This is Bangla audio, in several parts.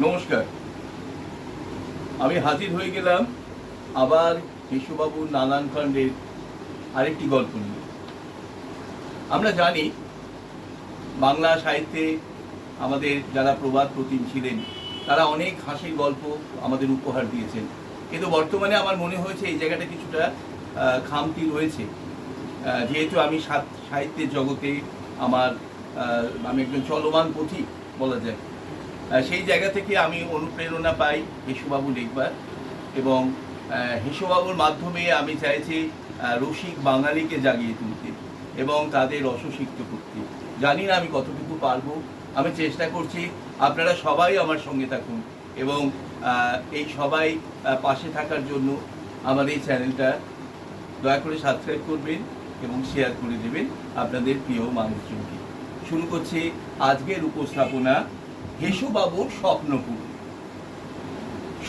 নমস্কার। আমি হাজির হয়ে গেলাম আবার কেশুবাবুর নানান খণ্ডের আরেকটি গল্প নিয়ে। আমরা জানি বাংলা সাহিত্যে আমাদের যারা প্রবাদ প্রতিম ছিলেন তারা অনেক হাসির গল্প আমাদের উপহার দিয়েছেন, কিন্তু বর্তমানে আমার মনে হয়েছে এই জায়গাটা কিছুটা খামতি রয়েছে। যেহেতু আমি সাহিত্যের জগতে আমি একজন চলমান পথিক বলা যায়, সেই জায়গা থেকে আমি অনুপ্রেরণা পাই হেসুবাবু লিখবার, এবং হেসুবাবুর মাধ্যমে আমি চাইছি রসিক বাঙালিকে জাগিয়ে তুলতে এবং তাদের রসসিক্ত করতে। জানি না আমি কতটুকু পারবো, আমি চেষ্টা করছি। আপনারা সবাই আমার সঙ্গে থাকুন এবং এই সবাই পাশে থাকার জন্য আমার এই চ্যানেলটা দয়া করে সাবস্ক্রাইব করবেন এবং শেয়ার করে দেবেন আপনাদের প্রিয় মানুষজনকে। শুরু করছি আজকের উপস্থাপনা, হেসুবাবুর স্বপ্নপুর।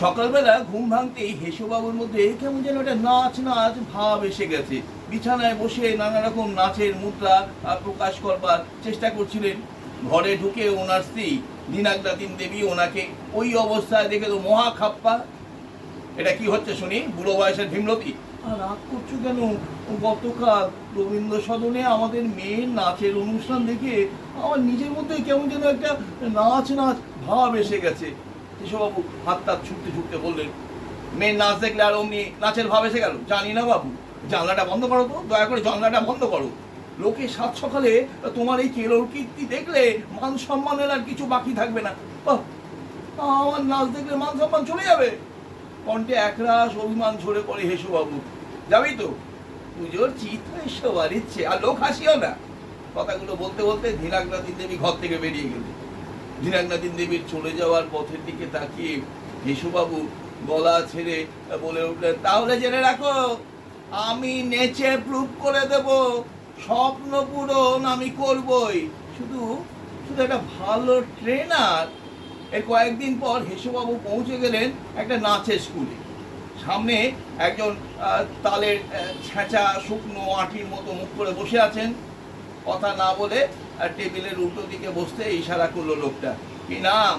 সকালবেলা ঘুম ভাঙতেই হেসুবাবুর মধ্যে কেমন যেন একটা নাচ ভাব এসে গেছে। বিছানায় বসে নানা রকম নাচের মুদ্রা প্রকাশ করবার চেষ্টা করছিলেন। ঘরে ঢুকে ওনার স্ত্রী দিনাগ্রাতিন দেবী ওনাকে ওই অবস্থায় দেখে তো মহা খাপ্পা। এটা কি হচ্ছে শুনি, বুড়ো বয়সের ভীমরতি? রাগ করছো কেন? গতকাল রবীন্দ্র সদনে আমাদের মেয়ের নাচের অনুষ্ঠান দেখে আমার নিজের মধ্যে কেমন যেন একটা নাচ ভাব এসে গেছে। কেশববাবু হাত ছুটতে বললেন, মেয়ের নাচ দেখলে আর অমনি নাচের ভাব এসে গেল? জানি না বাবু, জানলাটা বন্ধ করো তো, দয়া করে জানলাটা বন্ধ করো। লোকে সাত সকালে তোমার এই কেলোর কীর্তি দেখলে মান সম্মানের আর কিছু বাকি থাকবে না। আমার নাচ দেখলে মান সম্মান চলে যাবে। কণ্ঠে একরাশ অভিমান ঝরে পড়ে হেসুবাবু। যাবি তো? পুজোর চিত সবার ইচ্ছে, আর লোক হাসিও না। কথাগুলো বলতে বলতে ধীনাগ্রাতিন দেবী ঘর থেকে বেরিয়ে গেলেন। ধীনাগ্রাতিন দেবীর চলে যাওয়ার পথের দিকে তাকিয়ে হেসুবাবু গলা ছেড়ে বলে উঠলেন, তাহলে জেনে রাখো, আমি নেচে প্রুভ করে দেব, স্বপ্ন পূরণ আমি করবই। শুধু একটা ভালো ট্রেনার। এর কয়েকদিন পর হেসুবাবু পৌঁছে গেলেন একটা নাচের স্কুলে। সামনে একজন তালের ছেঁচা শুকনো আঁটির মতো মুখ করে বসে আছেন। কথা না বলে টেবিলের উল্টো দিকে বসতে ইশারা করলো লোকটা। কি নাম?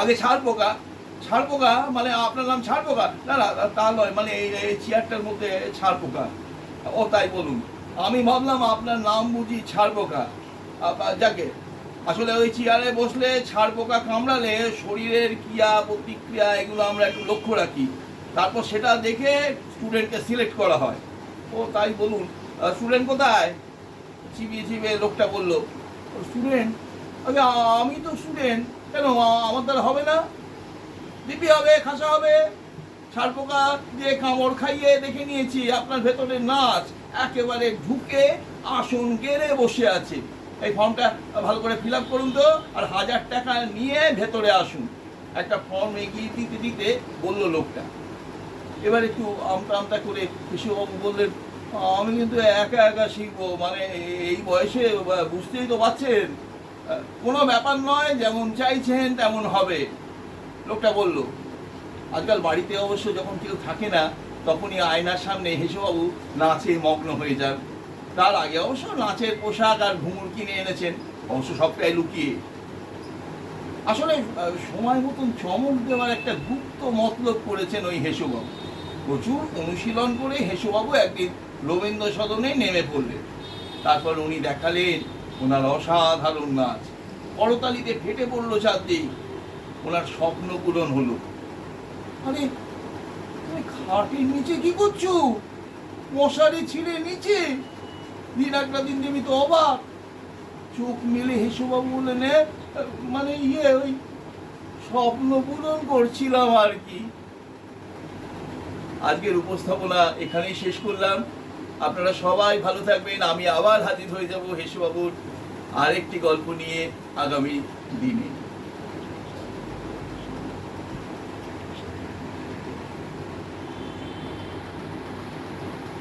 আগে ছাড়পোকা মানে আপনার নাম ছাড়পোকা? না তা নয়, মানে এই চেয়ারটার মধ্যে ছাড়পোকা। ও তাই, বলুন। আমি ভাবলাম আপনার নাম বুঝি ছাড়পোকা। যাকে আসলে ওই চেয়ারে বসলে ছাড়পোকা কামড়ালে শরীরের ক্রিয়া প্রতিক্রিয়া এগুলো আমরা একটু লক্ষ্য রাখি, তারপর সেটা দেখে স্টুডেন্টকে সিলেক্ট করা হয়। ও তাই, বলুন। স্টুডেন্ট কোথায়? চিবিয়ে লোকটা বলল, স্টুডেন্ট? আগে আমি তো স্টুডেন্ট। কেন, আমার দ্বারা হবে না? দিবি হবে, খাসা হবে। ছাড়পোকা দিয়ে কামড় খাইয়ে দেখে নিয়েছি আপনার ভেতরে নাচ একেবারে ঢুকে আসন গেড়ে বসে আছে। এই ফর্মটা ভালো করে ফিল আপ করুন তো, আর 1000 টাকা নিয়ে ভেতরে আসুন। একটা ফর্ম এগিয়ে দিতে বললো লোকটা। এবার একটু আমতা করে কৃষ্ণবাবু বললেন, আমি কিন্তু একা শিখবো, মানে এই বয়সে, বুঝতেই তো পারছেন। কোনো ব্যাপার নয়, যেমন চাইছেন তেমন হবে। লোকটা বলল। আজকাল বাড়িতে অবশ্য যখন কেউ থাকে না, তখনই আয়নার সামনে হেসুবাবু নাচে মগ্ন হয়ে যান। তার আগে অবশ্য নাচের পোশাক আর ঘুঙুর কিনে এনেছেন, অবশ্য সবটাই লুকিয়ে। আসলে সময় মতন চমক দেওয়ার একটা গুপ্ত মতলব করেছেন ওই হেসুবাবু। প্রচুর অনুশীলন করে হেসুবাবু একদিন রবীন্দ্র সদনে নেমে পড়লেন। তারপর উনি দেখালেন ওনার অসাধারণ নাচ। করতালিতে ফেটে পড়লো চারদিক। ওনার স্বপ্ন পূরণ হলো। আরে, তুমি খাটের নিচে কি করছো? মশারি ছিঁড়ে নিচে? দিনাগ্রাতিন দেবী তো অবাক। চোখ মেলে হেসুবাবু বললেন, মানে ওই স্বপ্ন পূরণ করছিলাম আর কি। আজকের উপস্থাপনা এখানেই শেষ করলাম। আপনারা সবাই ভালো থাকবেন। আমি আবার হাজির হয়ে যাব হেসুবাবুর আরেকটি গল্প নিয়ে আগামী দিনে।